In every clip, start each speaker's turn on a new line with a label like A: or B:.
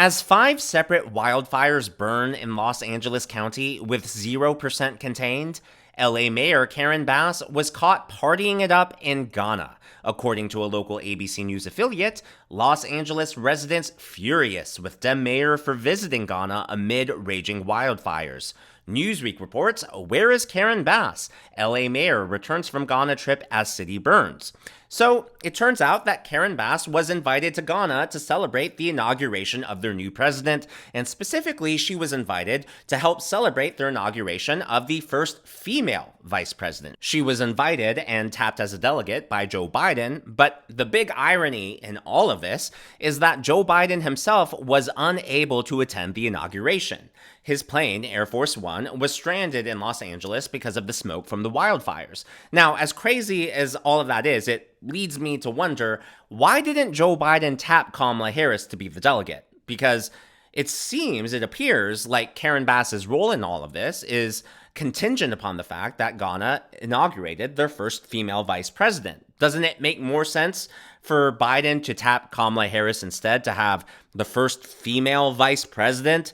A: As 5 separate wildfires burn in Los Angeles County with 0% contained, LA Mayor Karen Bass was caught partying it up in Ghana. According to a local ABC News affiliate, Los Angeles residents furious with the mayor for visiting Ghana amid raging wildfires. Newsweek reports, where is Karen Bass? LA mayor returns from Ghana trip as city burns. So it turns out that Karen Bass was invited to Ghana to celebrate the inauguration of their new president, and specifically, she was invited to help celebrate their inauguration of the first female vice president. She was invited and tapped as a delegate by Joe Biden, but the big irony in all of this is that Joe Biden himself was unable to attend the inauguration. His plane, Air Force One, was stranded in Los Angeles because of the smoke from the wildfires. Now, as crazy as all of that is, it leads me to wonder, why didn't Joe Biden tap Kamala Harris to be the delegate? Because it appears like Karen Bass's role in all of this is contingent upon the fact that Ghana inaugurated their first female vice president. Doesn't it make more sense for Biden to tap Kamala Harris instead, to have the first female vice president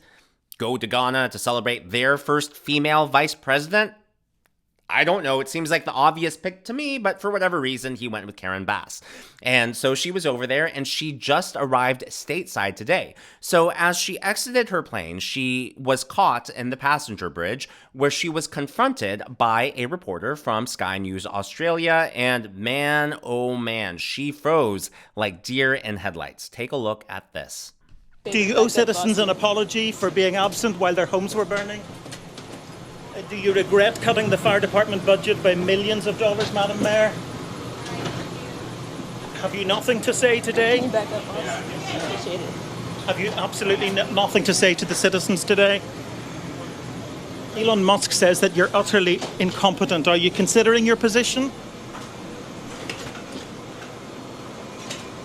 A: go to Ghana to celebrate their first female vice president? I don't know. It seems like the obvious pick to me, but for whatever reason, he went with Karen Bass. And so she was over there, and she just arrived stateside today. So as she exited her plane, she was caught in the passenger bridge, where she was confronted by a reporter from Sky News Australia. And man, oh man, she froze like deer in headlights. Take a look at this.
B: Do you owe citizens an apology for being absent while their homes were burning? Do you regret cutting the fire department budget by millions of dollars, Madam Mayor? Have you nothing to say today?
C: Can you back up, boss? Appreciate it.
B: Have you absolutely nothing to say to the citizens today? Elon Musk says that you're utterly incompetent. Are you considering your position?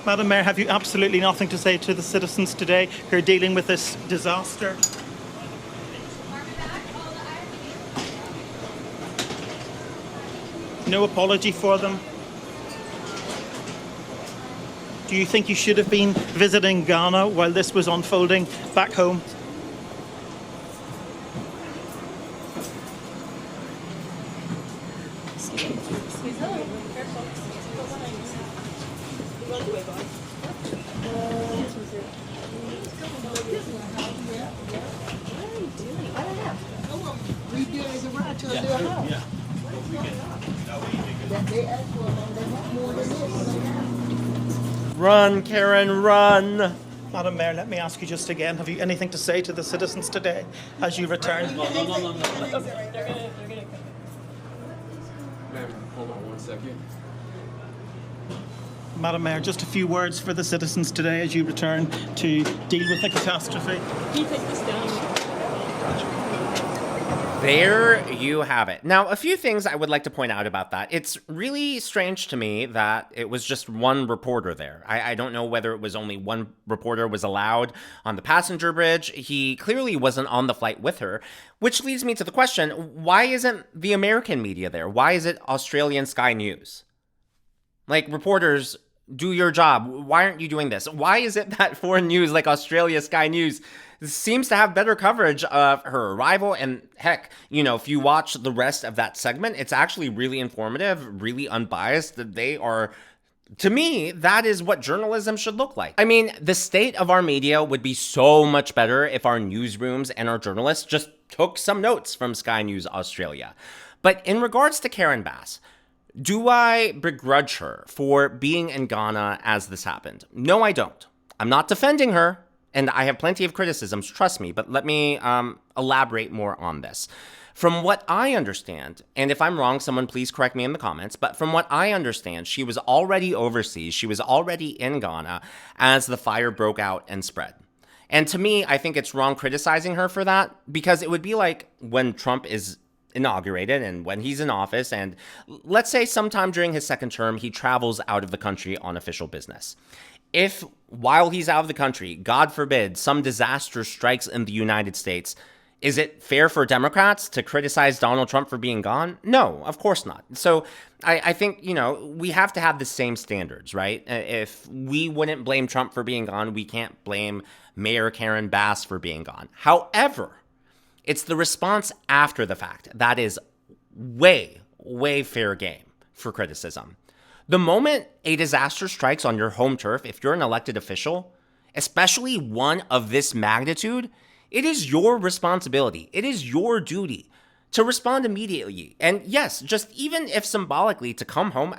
B: Madam Mayor, have you absolutely nothing to say to the citizens today who are dealing with this disaster? No apology for them? Do you think you should have been visiting Ghana while this was unfolding back home?
A: Run, Karen, run!
B: Madam Mayor, let me ask you just again, have you anything to say to the citizens today as you return?
D: Ma'am, hold on 1 second.
B: Madam Mayor, just a few words for the citizens today as you return to deal with the catastrophe.
C: Can you take this down?
A: There you have it. Now, a few things I would like to point out about that. It's really strange to me that it was just one reporter there. I don't know whether it was only one reporter was allowed on the passenger bridge. He clearly wasn't on the flight with her, which leads me to the question, why isn't the American media there? Why is it Australian Sky News? Like, reporters, do your job. Why aren't you doing this? Why is it that foreign news like Australia Sky News seems to have better coverage of her arrival? And heck, if you watch the rest of that segment, it's actually really informative, really unbiased. They are, to me, that is what journalism should look like. I mean, the state of our media would be so much better if our newsrooms and our journalists just took some notes from Sky News Australia. But in regards to Karen Bass, do I begrudge her for being in Ghana as this happened? No, I don't. I'm not defending her, and I have plenty of criticisms, trust me, but let me elaborate more on this. From what I understand, and if I'm wrong, someone please correct me in the comments, but from what I understand, she was already overseas, she was already in Ghana as the fire broke out and spread. And to me, I think it's wrong criticizing her for that, because it would be like when Trump is inaugurated and when he's in office, and let's say sometime during his second term, he travels out of the country on official business. If while he's out of the country, God forbid, some disaster strikes in the United States, is it fair for Democrats to criticize Donald Trump for being gone? No, of course not. So I think, we have to have the same standards, right? If we wouldn't blame Trump for being gone, we can't blame Mayor Karen Bass for being gone. However, it's the response after the fact that is way, way fair game for criticism. The moment a disaster strikes on your home turf, if you're an elected official, especially one of this magnitude, it is your responsibility. It is your duty to respond immediately. And yes, just even if symbolically to come home,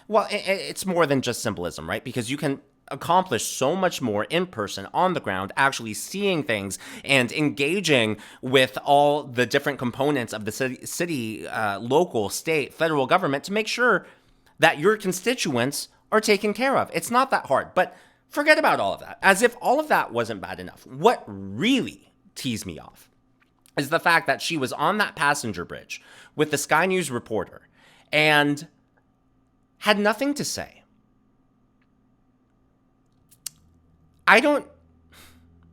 A: it's more than just symbolism, right? Because you can accomplish so much more in person, on the ground, actually seeing things and engaging with all the different components of the city, local, state, federal government to make sure that your constituents are taken care of. It's not that hard, but forget about all of that. As if all of that wasn't bad enough. What really teased me off is the fact that she was on that passenger bridge with the Sky News reporter and had nothing to say.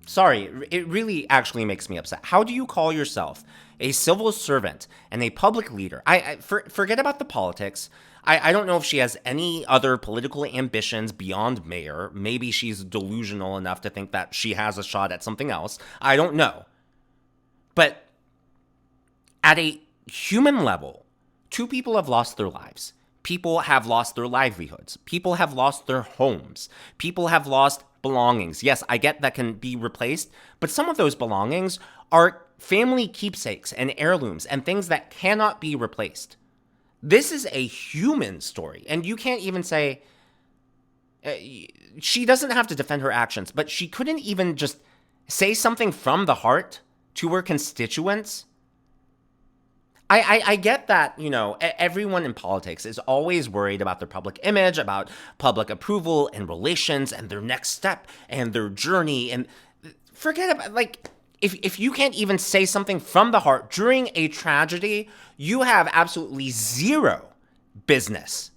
A: Sorry, it really actually makes me upset. How do you call yourself a civil servant and a public leader? Forget about the politics. I don't know if she has any other political ambitions beyond mayor. Maybe she's delusional enough to think that she has a shot at something else. I don't know. But at a human level, two people have lost their lives. People have lost their livelihoods. People have lost their homes. People have lost belongings. Yes, I get that can be replaced, but some of those belongings are family keepsakes and heirlooms and things that cannot be replaced. This is a human story, and you can't even say she doesn't have to defend her actions, but she couldn't even just say something from the heart to her constituents. I get that, everyone in politics is always worried about their public image, about public approval and relations and their next step and their journey. And forget about, if you can't even say something from the heart during a tragedy, you have absolutely zero business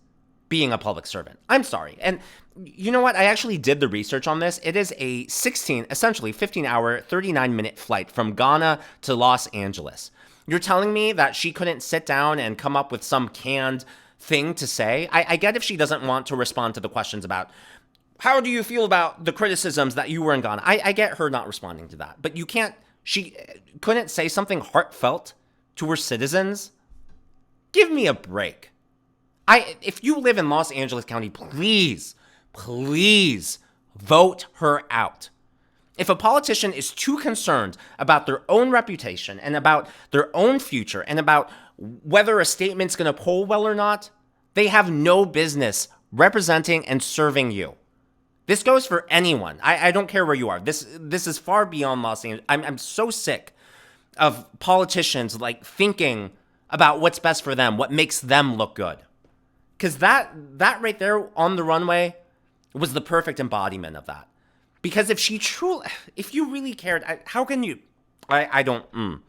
A: being a public servant. I'm sorry. And you know what? I actually did the research on this. It is a 15-hour, 39-minute flight from Ghana to Los Angeles. You're telling me that she couldn't sit down and come up with some canned thing to say? I get if she doesn't want to respond to the questions about how do you feel about the criticisms that you were in Ghana. I get her not responding to that. But she couldn't say something heartfelt to her citizens? Give me a break. If you live in Los Angeles County, please vote her out. If a politician is too concerned about their own reputation and about their own future and about whether a statement's going to poll well or not, they have no business representing and serving you. This goes for anyone. I don't care where you are. This is far beyond Los Angeles. I'm so sick of politicians thinking about what's best for them, what makes them look good. Because that right there on the runway was the perfect embodiment of that. Because if you really cared, how can you? I'm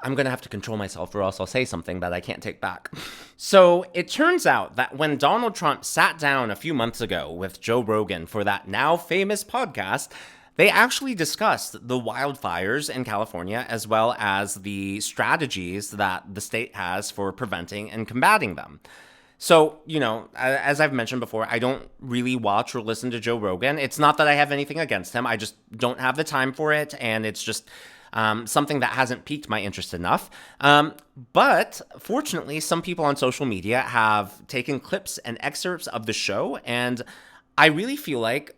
A: going to have to control myself or else I'll say something that I can't take back. So it turns out that when Donald Trump sat down a few months ago with Joe Rogan for that now famous podcast, they actually discussed the wildfires in California as well as the strategies that the state has for preventing and combating them. So, as I've mentioned before, I don't really watch or listen to Joe Rogan. It's not that I have anything against him. I just don't have the time for it. And it's just something that hasn't piqued my interest enough. But fortunately, some people on social media have taken clips and excerpts of the show. And I really feel like,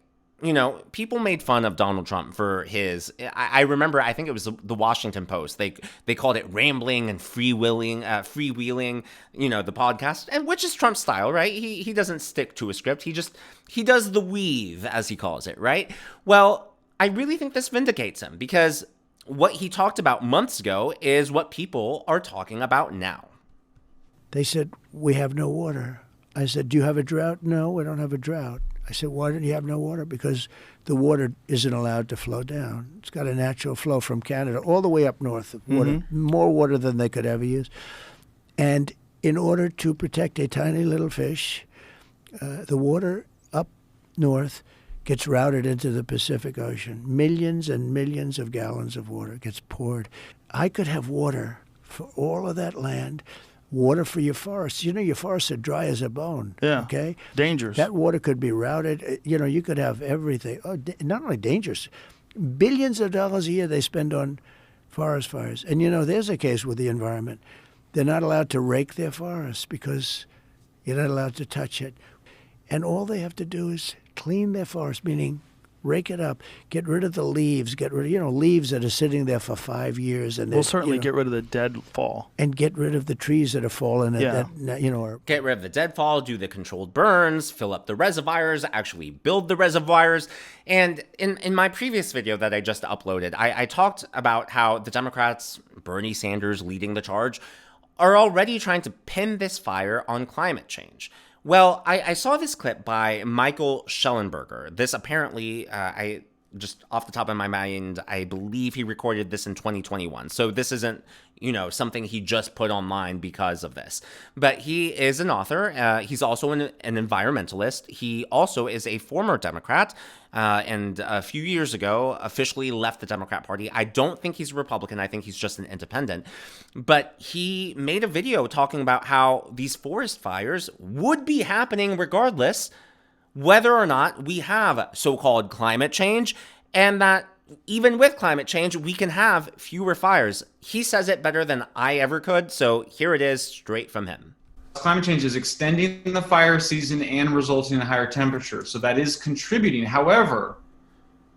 A: people made fun of Donald Trump for his, I remember, I think it was the Washington Post. They called it rambling and freewheeling, the podcast, and which is Trump's style, right? He doesn't stick to a script. He does the weave, as he calls it, right? Well, I really think this vindicates him because what he talked about months ago is what people are talking about now.
D: They said, we have no water. I said, do you have a drought? No, we don't have a drought. I said, why do you have no water? Because the water isn't allowed to flow down. It's got a natural flow from Canada all the way up north. Water, more water than they could ever use. And in order to protect a tiny little fish, the water up north gets routed into the Pacific Ocean. Millions and millions of gallons of water gets poured. I could have water for all of that land water for your forests. You know, your forests are dry as a bone.
E: Yeah.
D: Okay?
E: Dangerous.
D: That water could be routed. You know, you could have everything. Oh, not only dangerous, billions of dollars a year they spend on forest fires. And, you know, there's a case with the environment. They're not allowed to rake their forests because you're not allowed to touch it. And all they have to do is clean their forest, meaning rake it up, get rid of the leaves, get rid of, you know, leaves that are sitting there for 5 years. And
E: We'll certainly get rid of the deadfall.
D: and get rid of the trees that are fallen.
E: Yeah.
D: That, you know, are,
A: Get rid of the deadfall, do the controlled burns, fill up the reservoirs, actually build the reservoirs. And in my previous video that I just uploaded, I talked about how the Democrats, Bernie Sanders leading the charge, are already trying to pin this fire on climate change. Well, I saw this clip by Michael Schellenberger. This apparently, I just off the top of my mind, I believe he recorded this in 2021. So this isn't, you know, something he just put online because of this. But he is an author. He's also an environmentalist. He also is a former Democrat. And a few years ago, officially left the Democrat Party. I don't think he's a Republican. I think he's just an independent. But he made a video talking about how these forest fires would be happening regardless whether or not we have so-called climate change, and that even with climate change, we can have fewer fires. He says it better than I ever could, so here it is straight from him.
F: Climate change is extending the fire season and resulting in higher temperatures, so that is contributing. However,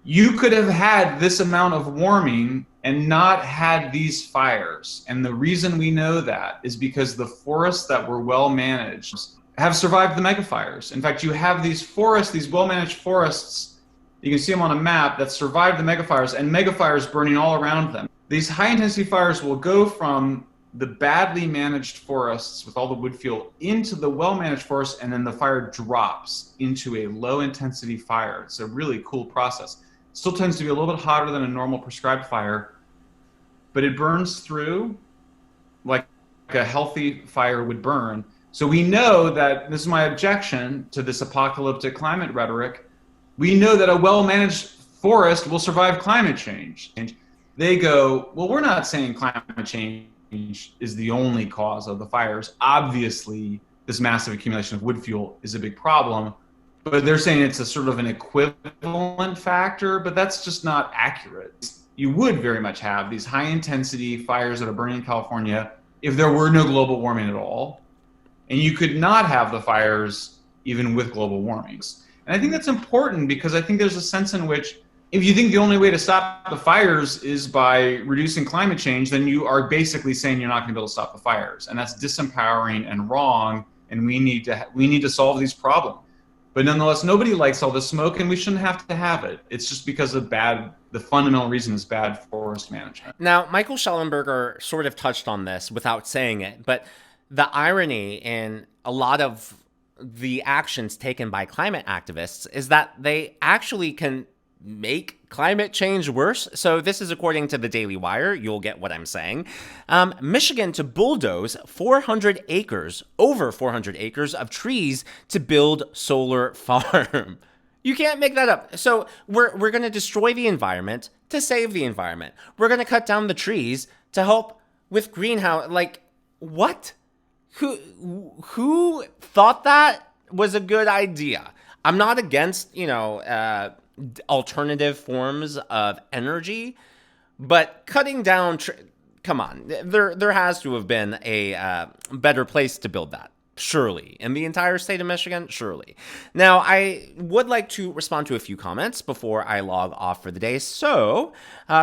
F: you could have had this amount of warming and not had these fires. And the reason we know that is because the forests that were well managed have survived the megafires. In fact, you have these forests, these well-managed forests, you can see them on a map, that survived the megafires, and megafires burning all around them. These high-intensity fires will go from the badly managed forests with all the wood fuel into the well-managed forests, and then the fire drops into a low-intensity fire. It's a really cool process. It still tends to be a little bit hotter than a normal prescribed fire, but it burns through like a healthy fire would burn. So we know that, this is my objection to this apocalyptic climate rhetoric, we know that a well-managed forest will survive climate change. And they go, well, we're not saying climate change is the only cause of the fires. Obviously, this massive accumulation of wood fuel is a big problem, but they're saying it's a sort of an equivalent factor, but that's just not accurate. You would very much have these high-intensity fires that are burning in California if there were no global warming at all. And you could not have the fires even with global warmings. And I think that's important because I think there's a sense in which if you think the only way to stop the fires is by reducing climate change, then you are basically saying you're not going to be able to stop the fires. And that's disempowering and wrong, and we need to solve these problems. But nonetheless, nobody likes all the smoke, and we shouldn't have to have it. It's just because of the fundamental reason is bad forest management.
A: Now, Michael Schellenberger sort of touched on this without saying it, but the irony in a lot of the actions taken by climate activists is that they actually can make climate change worse. So this is according to the Daily Wire. You'll get what I'm saying. Michigan to bulldoze 400 acres, over 400 acres of trees to build solar farm. You can't make that up. So we're going to destroy the environment to save the environment. We're going to cut down the trees to help with greenhouse. Like, what? Who thought that was a good idea? I'm not against, alternative forms of energy, but cutting down, come on, there has to have been a better place to build that. Surely. In the entire state of Michigan? Surely. Now, I would like to respond to a few comments before I log off for the day. So,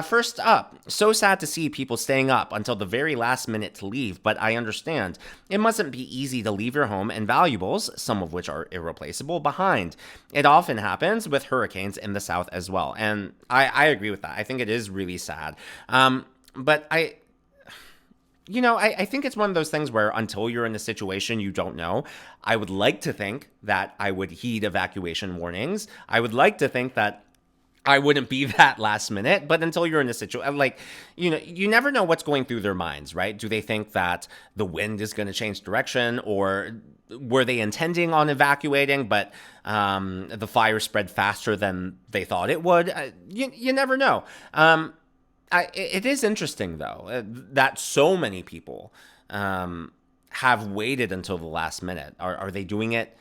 A: first up, so sad to see people staying up until the very last minute to leave, but I understand. It mustn't be easy to leave your home and valuables, some of which are irreplaceable, behind. It often happens with hurricanes in the South as well. And I agree with that. I think it is really sad. But I think it's one of those things where until you're in a situation you don't know. I would like to think that I would heed evacuation warnings. I would like to think that I wouldn't be that last minute, but until you're in a situation, you never know what's going through their minds, right? Do they think that the wind is going to change direction, or were they intending on evacuating, but the fire spread faster than they thought it would? You never know. It is interesting, though, that so many people have waited until the last minute? Are they doing it?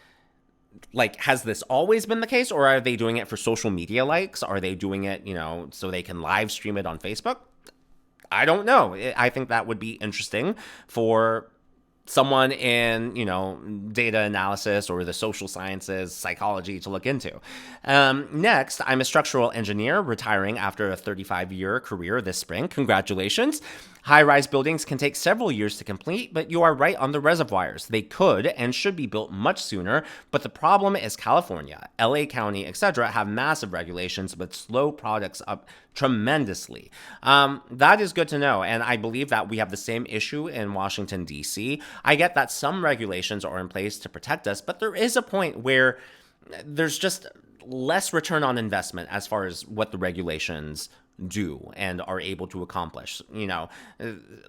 A: Like, has this always been the case, or are they doing it for social media likes? Are they doing it, so they can live stream it on Facebook? I don't know. I think that would be interesting for someone in, data analysis or the social sciences, psychology to look into. Next, I'm a structural engineer retiring after a 35-year career this spring. Congratulations. High-rise buildings can take several years to complete, but you are right on the reservoirs. They could and should be built much sooner, but the problem is California, LA County, etc. have massive regulations but slow products up tremendously. That is good to know, and I believe that we have the same issue in Washington, D.C. I get that some regulations are in place to protect us, but there is a point where there's just less return on investment as far as what the regulations do and are able to accomplish.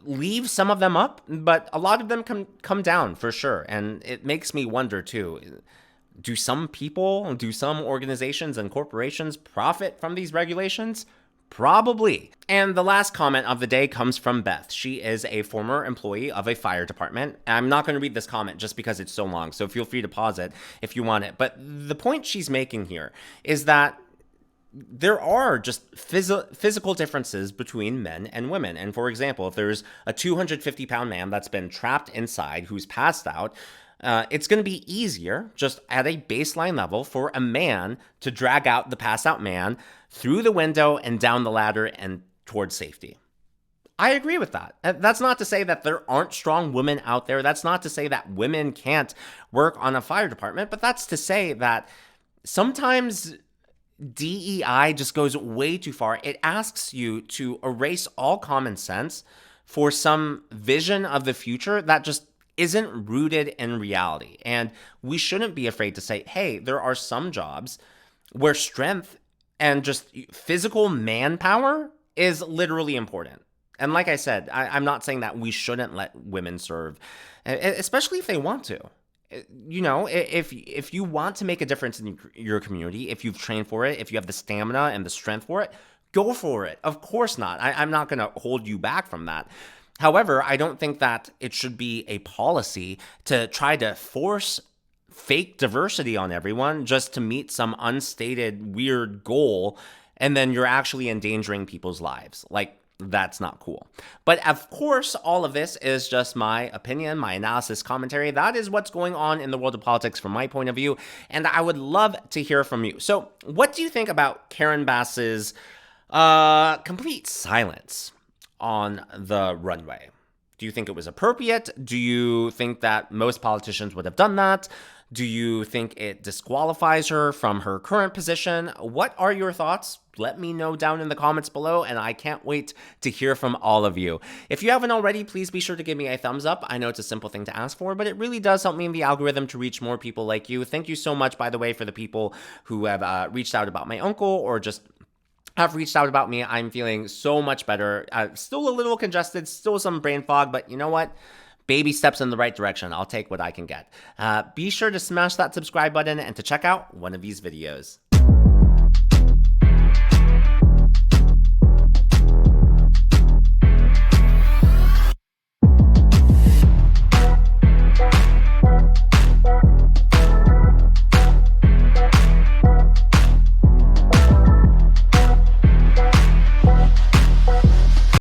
A: Leave some of them up, but a lot of them come down for sure. And it makes me wonder too, do some organizations and corporations profit from these regulations? Probably. And the last comment of the day comes from Beth. She is a former employee of a fire department. I'm not going to read this comment just because it's so long, so feel free to pause it if you want it. But the point she's making here is that there are just physical differences between men and women. And for example, if there's a 250-pound man that's been trapped inside who's passed out, it's going to be easier just at a baseline level for a man to drag out the passed out man through the window and down the ladder and towards safety. I agree with that. That's not to say that there aren't strong women out there. That's not to say that women can't work on a fire department, but that's to say that sometimes DEI just goes way too far. It asks you to erase all common sense for some vision of the future that just isn't rooted in reality. And we shouldn't be afraid to say, hey, there are some jobs where strength and just physical manpower is literally important. And like I said, I'm not saying that we shouldn't let women serve, especially if they want to. If you want to make a difference in your community, if you've trained for it, if you have the stamina and the strength for it, go for it. Of course not. I'm not going to hold you back from that. However, I don't think that it should be a policy to try to force fake diversity on everyone just to meet some unstated weird goal, and then you're actually endangering people's lives. Like, that's not cool. But of course, all of this is just my opinion, my analysis, commentary. That is what's going on in the world of politics from my point of view, and I would love to hear from you. So what do you think about Karen Bass's complete silence on the runway? Do you think it was appropriate? Do you think that most politicians would have done that? Do you think it disqualifies her from her current position? What are your thoughts? Let me know down in the comments below, and I can't wait to hear from all of you. If you haven't already, please be sure to give me a thumbs up. I know it's a simple thing to ask for, but it really does help me in the algorithm to reach more people like you. Thank you so much, by the way, for the people who have reached out about my uncle or just have reached out about me. I'm feeling so much better. Still a little congested, still some brain fog, but you know what? Baby steps in the right direction. I'll take what I can get. Be sure to smash that subscribe button and to check out one of these videos.